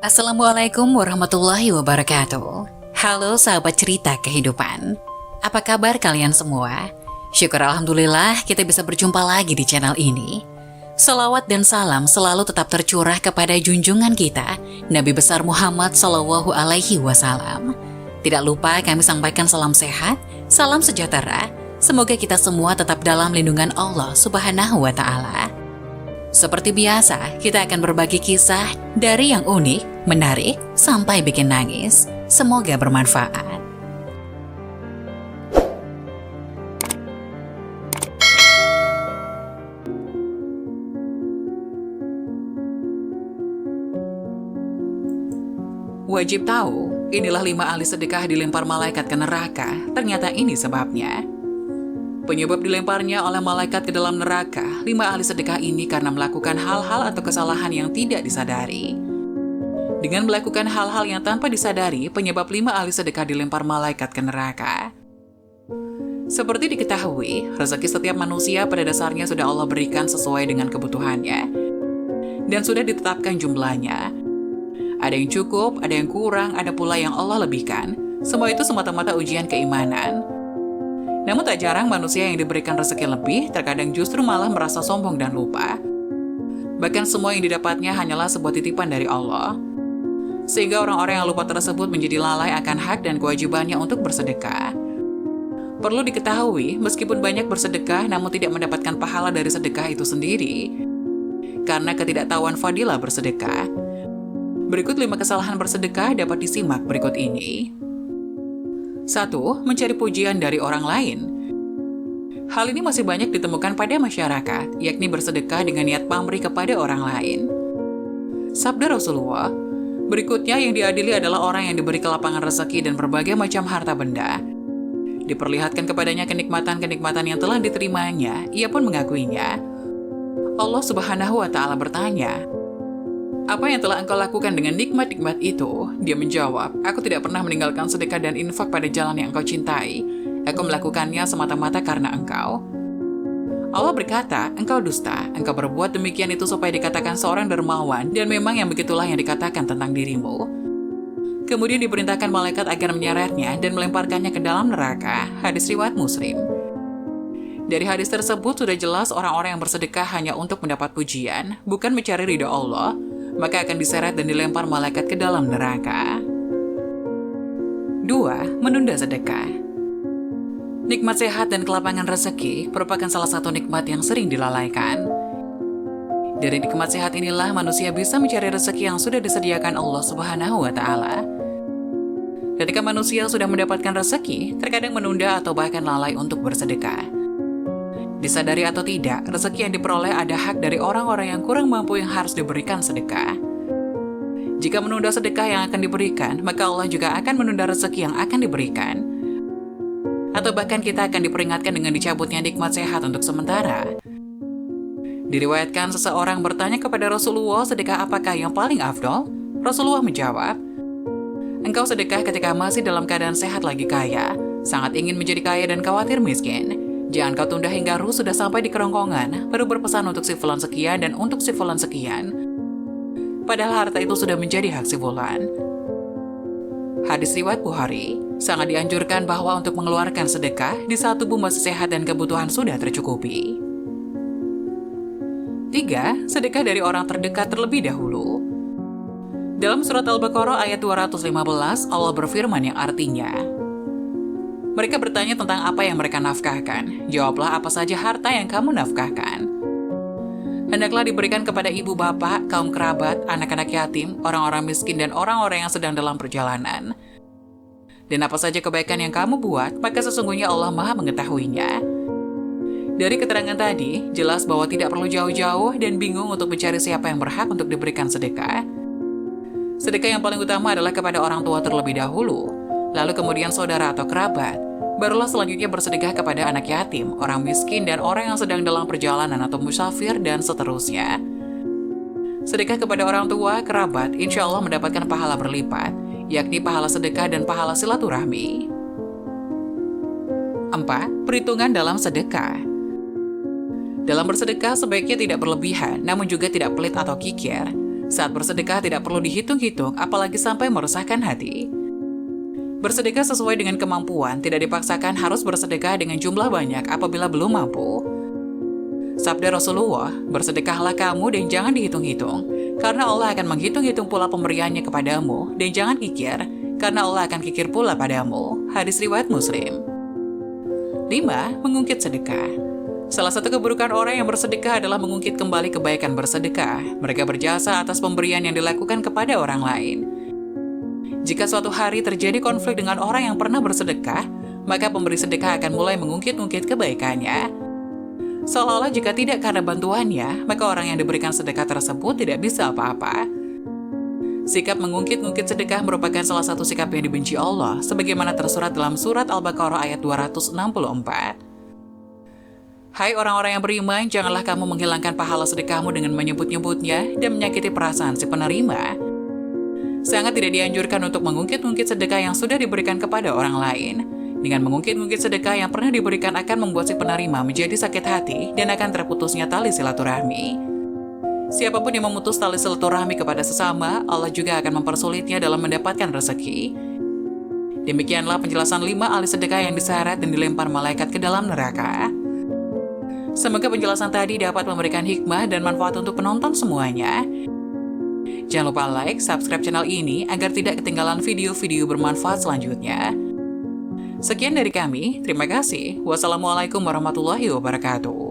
Assalamualaikum warahmatullahi wabarakatuh. Halo sahabat cerita kehidupan. Apa kabar kalian semua? Syukur alhamdulillah kita bisa berjumpa lagi di channel ini. Salawat dan salam selalu tetap tercurah kepada junjungan kita, Nabi besar Muhammad Shallallahu Alaihi Wasallam. Tidak lupa kami sampaikan salam sehat, salam sejahtera. Semoga kita semua tetap dalam lindungan Allah Subhanahu wa Ta'ala. Seperti biasa, kita akan berbagi kisah dari yang unik, menarik, sampai bikin nangis. Semoga bermanfaat. Wajib tahu, inilah 5 ahli sedekah dilempar malaikat ke neraka. Ternyata ini sebabnya. Penyebab dilemparnya oleh malaikat ke dalam neraka, 5 ahli sedekah ini karena melakukan hal-hal atau kesalahan yang tidak disadari. Dengan melakukan hal-hal yang tanpa disadari, penyebab 5 ahli sedekah dilempar malaikat ke neraka. Seperti diketahui, rezeki setiap manusia pada dasarnya sudah Allah berikan sesuai dengan kebutuhannya. Dan sudah ditetapkan jumlahnya. Ada yang cukup, ada yang kurang, ada pula yang Allah lebihkan. Semua itu semata-mata ujian keimanan. Namun tak jarang manusia yang diberikan rezeki lebih terkadang justru malah merasa sombong dan lupa. Bahkan semua yang didapatnya hanyalah sebuah titipan dari Allah. Sehingga orang-orang yang lupa tersebut menjadi lalai akan hak dan kewajibannya untuk bersedekah. Perlu diketahui, meskipun banyak bersedekah namun tidak mendapatkan pahala dari sedekah itu sendiri. Karena ketidaktahuan fadilah bersedekah. Berikut 5 kesalahan bersedekah dapat disimak berikut ini. 1. Mencari pujian dari orang lain. Hal ini masih banyak ditemukan pada masyarakat, yakni bersedekah dengan niat pamrih kepada orang lain. Sabda Rasulullah, berikutnya yang diadili adalah orang yang diberi kelapangan rezeki dan berbagai macam harta benda. Diperlihatkan kepadanya kenikmatan-kenikmatan yang telah diterimanya, ia pun mengakuinya. Allah Subhanahu wa Ta'ala bertanya, "Apa yang telah engkau lakukan dengan nikmat-nikmat itu?" Dia menjawab, "Aku tidak pernah meninggalkan sedekah dan infak pada jalan yang engkau cintai. Aku melakukannya semata-mata karena engkau." Allah berkata, "Engkau dusta. Engkau berbuat demikian itu supaya dikatakan seorang dermawan, dan memang yang begitulah yang dikatakan tentang dirimu." Kemudian diperintahkan malaikat agar menyeretnya dan melemparkannya ke dalam neraka. Hadis riwayat Muslim. Dari hadis tersebut sudah jelas orang-orang yang bersedekah hanya untuk mendapat pujian, bukan mencari ridha Allah, maka akan diseret dan dilempar malaikat ke dalam neraka. 2. Menunda sedekah. Nikmat sehat dan kelapangan rezeki merupakan salah satu nikmat yang sering dilalaikan. Dari nikmat sehat inilah manusia bisa mencari rezeki yang sudah disediakan Allah Subhanahu wa Ta'ala. Ketika manusia sudah mendapatkan rezeki, terkadang menunda atau bahkan lalai untuk bersedekah. Disadari atau tidak, rezeki yang diperoleh ada hak dari orang-orang yang kurang mampu yang harus diberikan sedekah. Jika menunda sedekah yang akan diberikan, maka Allah juga akan menunda rezeki yang akan diberikan. Atau bahkan kita akan diperingatkan dengan dicabutnya nikmat sehat untuk sementara. Diriwayatkan seseorang bertanya kepada Rasulullah, sedekah apakah yang paling afdol? Rasulullah menjawab, "Engkau sedekah ketika masih dalam keadaan sehat lagi kaya, sangat ingin menjadi kaya dan khawatir miskin. Jangan kau tunda hingga ruh sudah sampai di kerongkongan, baru berpesan untuk si fulan sekian dan untuk si fulan sekian. Padahal harta itu sudah menjadi hak si fulan." Hadis riwayat Bukhari, sangat dianjurkan bahwa untuk mengeluarkan sedekah di saat tubuh masih sehat dan kebutuhan sudah tercukupi. 3. Sedekah dari orang terdekat terlebih dahulu. Dalam surat Al-Baqarah ayat 215, Allah berfirman yang artinya, "Mereka bertanya tentang apa yang mereka nafkahkan. Jawablah apa saja harta yang kamu nafkahkan. Hendaklah diberikan kepada ibu bapak, kaum kerabat, anak-anak yatim, orang-orang miskin, dan orang-orang yang sedang dalam perjalanan. Dan apa saja kebaikan yang kamu buat, maka sesungguhnya Allah Maha mengetahuinya." Dari keterangan tadi, jelas bahwa tidak perlu jauh-jauh dan bingung untuk mencari siapa yang berhak untuk diberikan sedekah. Sedekah yang paling utama adalah kepada orang tua terlebih dahulu, lalu kemudian saudara atau kerabat, barulah selanjutnya bersedekah kepada anak yatim, orang miskin, dan orang yang sedang dalam perjalanan atau musafir, dan seterusnya. Sedekah kepada orang tua, kerabat, insya Allah mendapatkan pahala berlipat, yakni pahala sedekah dan pahala silaturahmi. 4. Perhitungan dalam sedekah. Dalam bersedekah sebaiknya tidak berlebihan, namun juga tidak pelit atau kikir. Saat bersedekah tidak perlu dihitung-hitung, apalagi sampai meresahkan hati. Bersedekah sesuai dengan kemampuan, tidak dipaksakan harus bersedekah dengan jumlah banyak apabila belum mampu. Sabda Rasulullah, bersedekahlah kamu dan jangan dihitung-hitung, karena Allah akan menghitung-hitung pula pemberiannya kepadamu, dan jangan kikir, karena Allah akan kikir pula padamu. Hadis riwayat Muslim. 5. Mengungkit sedekah. Salah satu keburukan orang yang bersedekah adalah mengungkit kembali kebaikan bersedekah. Mereka berjasa atas pemberian yang dilakukan kepada orang lain. Jika suatu hari terjadi konflik dengan orang yang pernah bersedekah, maka pemberi sedekah akan mulai mengungkit-ungkit kebaikannya. Seolah-olah jika tidak karena bantuannya, maka orang yang diberikan sedekah tersebut tidak bisa apa-apa. Sikap mengungkit-ungkit sedekah merupakan salah satu sikap yang dibenci Allah, sebagaimana tersurat dalam surat Al-Baqarah ayat 264. Hai orang-orang yang beriman, janganlah kamu menghilangkan pahala sedekahmu dengan menyebut-nyebutnya dan menyakiti perasaan si penerima. Sangat tidak dianjurkan untuk mengungkit-ungkit sedekah yang sudah diberikan kepada orang lain. Dengan mengungkit-ungkit sedekah yang pernah diberikan akan membuat si penerima menjadi sakit hati dan akan terputusnya tali silaturahmi. Siapapun yang memutus tali silaturahmi kepada sesama, Allah juga akan mempersulitnya dalam mendapatkan rezeki. Demikianlah penjelasan 5 ahli sedekah yang diseret dan dilempar malaikat ke dalam neraka. Semoga penjelasan tadi dapat memberikan hikmah dan manfaat untuk penonton semuanya. Jangan lupa like, subscribe channel ini agar tidak ketinggalan video-video bermanfaat selanjutnya. Sekian dari kami, terima kasih. Wassalamualaikum warahmatullahi wabarakatuh.